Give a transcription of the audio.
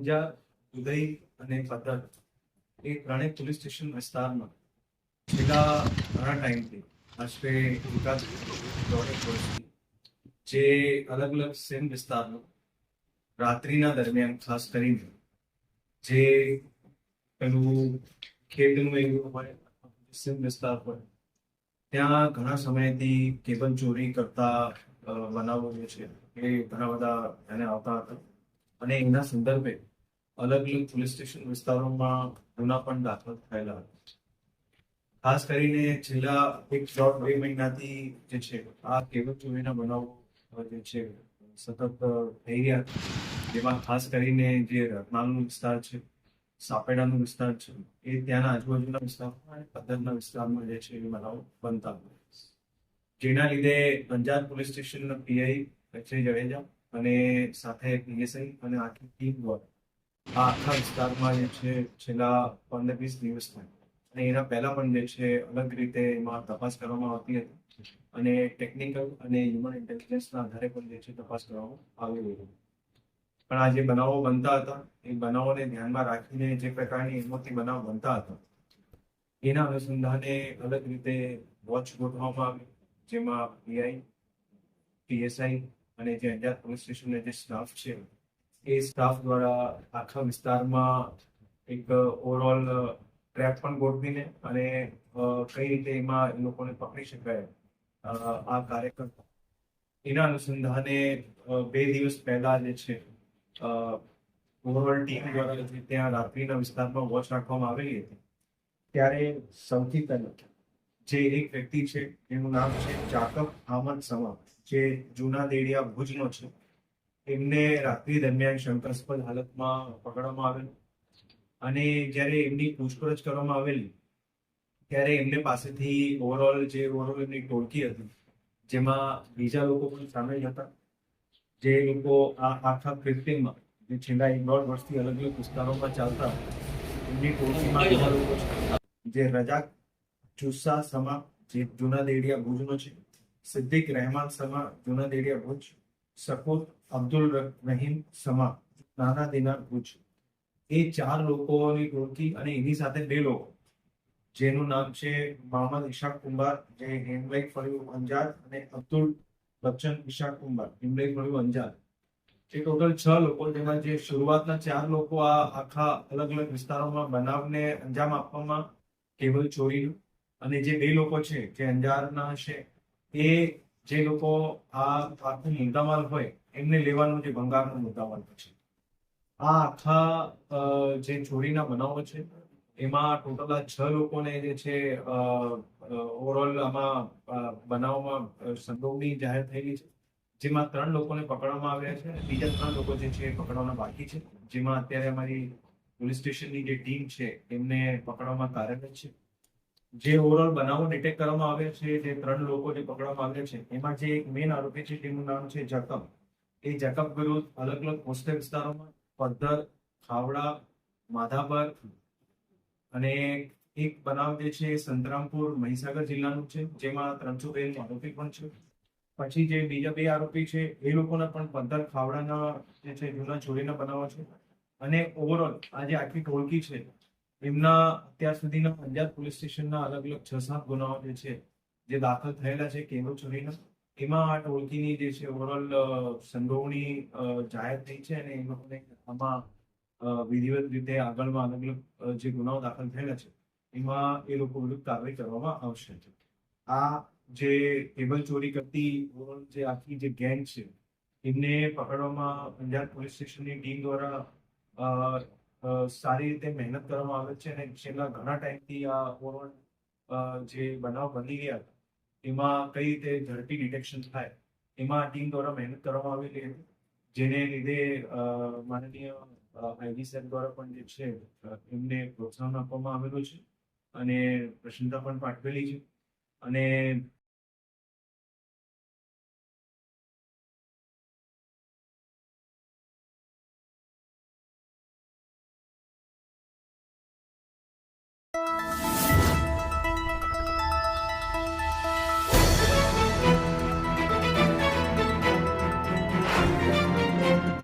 અંજાર, ઉદય અને પદ્ધર એ ત્રણેય police station વિસ્તારમાં છેલ્લા ઘણા ટાઈમથી આશરે એકાદ દોઢેક વર્ષથી જે અલગ અલગ સેમ વિસ્તારમાં રાત્રિના દરમિયાન ખાસ કરીને જે પેલું ખેડનું એવું હોય સેમ વિસ્તાર હોય ત્યાં ઘણા સમયથી કેબલ ચોરી કરતા બનાવો જે છે એ ઘણા બધા એને આવતા હતા અને એના સંદર્ભે અલગ અલગ પોલીસ સ્ટેશન વિસ્તારોમાં ગુના પણ દાખલ થયેલા હતા. ખાસ કરીને છેલ્લા 1.5-2 મહિનાથી જે છે આ કેબલ ચોરીના બનાવો જે છે સતત થઈ રહ્યા છે. જેમાં ખાસ કરીને જે રત્નાલનો વિસ્તાર છે, સાપેડાનો વિસ્તાર છે, એ ત્યાંના આજુબાજુના વિસ્તારમાં અને પદ્ધરના વિસ્તારમાં જે છે એ બનાવો બનતા હોય. જેના લીધે અંજાર પોલીસ સ્ટેશનના પીઆઈ અક્ષય જાડેજા અને સાથે પીએસઆઈ અને આખી ટીમ દ્વારા આ આખા વિસ્તારમાં જે છે છેલ્લા 15-20 દિવસમાં અને એના પહેલા પણ જે છે અલગ રીતે એમાં તપાસ કરવામાં આવતી હતી અને ટેકનિકલ અને હ્યુમન ઇન્ટેલિજન્સના આધારે પણ જે છે તપાસ કરવામાં આવી રહી હતી. પણ આ જે બનાવો બનતા હતા એ બનાવોને ધ્યાનમાં રાખીને જે પ્રકારની હિંમતથી બનાવ બનતા હતા એના અનુસંધાને અલગ રીતે વોચ ગોઠવવામાં આવી, જેમાં પીઆઈ, પીએસઆઈ અને જે અંજાર પોલીસ સ્ટેશનનો જે સ્ટાફ છે એ સ્ટાફ દ્વારા આખા વિસ્તારમાં એક ઓવરઓલ ટ્રેપ પણ ગોઠવીને અને કઈ રીતે એમાં એ લોકોને પકડી શકાય આ કાર્યક્રમ એના અનુસંધાને 2 દિવસ પહેલા જે છે ઓવરઓલ ટીમ દ્વારા જે ત્યાં રાત્રિના વિસ્તારમાં વોચ રાખવામાં આવેલી હતી ત્યારે સૌથી પહેલા જે એક વ્યક્તિ છે એનું નામ છે જાકબ અહમદ સમા, જે જૂના દેડિયા ભુજનો છે. એમને રાત્રિ દરમિયાન શંકાસ્પદ હાલતમાં પકડવામાં આવેલ અને જ્યારે એમની પૂછપરછ કરવામાં આવેલી ત્યારે એમને પાસેથી ઓવરઓલ એમની ટોળકી હતી જેમાં બીજા લોકો પણ સામેલ હતા. જે લોકો આ આખા કૃત્રિમમાં જે છેલ્લા 1.5 વર્ષથી અલગ અલગ વિસ્તારોમાં ચાલતા એમની ટોળકીમાં બીજા લોકો છે, જે રજાક ચુસ્સા સમા જે જૂના દેડિયા ભુજનો છે, સિદ્દીક રહેમાન સમા જૂના દેડિયા ભુજ, શકુર અબ્દુલ રહીમ સમા નાના દિનાર ભુજ, એ 4 લોકોની ટોળકી અને એની સાથે 2 લોકો જેનું નામ છે મોહમ્મદ ઇશાક કુંભાર જે હેમલાઇક ફળ્યું અંજાર અને અબ્દુલ બચ્ચન ઇશાક કુંભાર હેમલાઇક ફળ્યું અંજાર, એ ટોટલ 6 લોકો જેમાં જે શરૂઆતના 4 લોકો આ આખા અલગ અલગ વિસ્તારોમાં બનાવને અંજામ આપવામાં કેબલ ચોરીનું અને જે 2 લોકો છે જે અંજારના છે એ જે લોકો આ આખું મુદ્દામાલ હોય એમને લેવાનું જે ભંગારનો મુદ્દામાલ છે. આ આખા જે ચોરીના બનાવો છે એમાં ટોટલ આ 6 લોકોને જે છે ઓવરઓલ આમાં બનાવમાં સંડોવણી જાહેર થયેલી છે, જેમાં 3 લોકોને પકડવામાં આવ્યા છે અને બીજા 3 લોકો જે છે પકડવાના બાકી છે, જેમાં અત્યારે અમારી પોલીસ સ્ટેશનની જે ટીમ છે એમને પકડવામાં કાર્યરત છે. જે ઓવરઓલ બનાવો ડિટેક્ટ કરવામાં આવ્યા છે, જે 3 લોકો જે પકડવામાં આવ્યા છે એમાં જે એક મેઇન આરોપી છે તેનું નામ છે જકબ. એ જકબ વિરુદ્ધ અલગ અલગ હોસ્ટેલ વિસ્તારોમાં પદ્ધર, ખાવડા, માધાપર અને એક બનાવ જે છે સંતરામપુર મહીસાગર જિલ્લાનું છે જેમાં 302 નો આરોપી પણ છે. પછી જે બીજા 2 આરોપી છે એ લોકોના પણ પદ્ધર, ખાવડાના જે છે જૂના ચોરીના બનાવો છે અને ઓવરઓલ આ જે આખી ટોળકી છે એમના અત્યાર સુધીના અંજાર પોલીસ સ્ટેશનના અલગ અલગ 6-7 ગુનાઓ જે છે જે દાખલ થયેલા છે કેબલ ચોરીના, એમાં આ ટોળકીની જે છે ઓવરઓલ સંડોવણી જાહેર થઈ છે અને એ લોકોને આમાં વિધિવત રીતે આગળમાં અલગ અલગ જે ગુનાઓ દાખલ થયેલા છે એમાં એ લોકો વિરુદ્ધ કાર્યવાહી કરવામાં આવશે. આ જે કેબલ ચોરી કરતી જે આખી જે ગેંગ છે એમને પકડવામાં અંજાર પોલીસ સ્ટેશનની ટીમ દ્વારા સારી રીતે મહેનત કરવામાં આવે છે અને છેલ્લા ઘણા ટાઈમથી આ ઓવરઓલ જે બનાવ બની ગયા હતા એમાં કઈ રીતે ઝડપી ડિટેક્શન થાય એમાં ટીમ દ્વારા મહેનત કરવામાં આવેલી હતી, જેને લીધે માનનીય આઈજી સાહેબ દ્વારા પણ જે છે એમને પ્રોત્સાહન આપવામાં આવેલું છે અને પ્રશંસા પણ પાઠવેલી છે. અને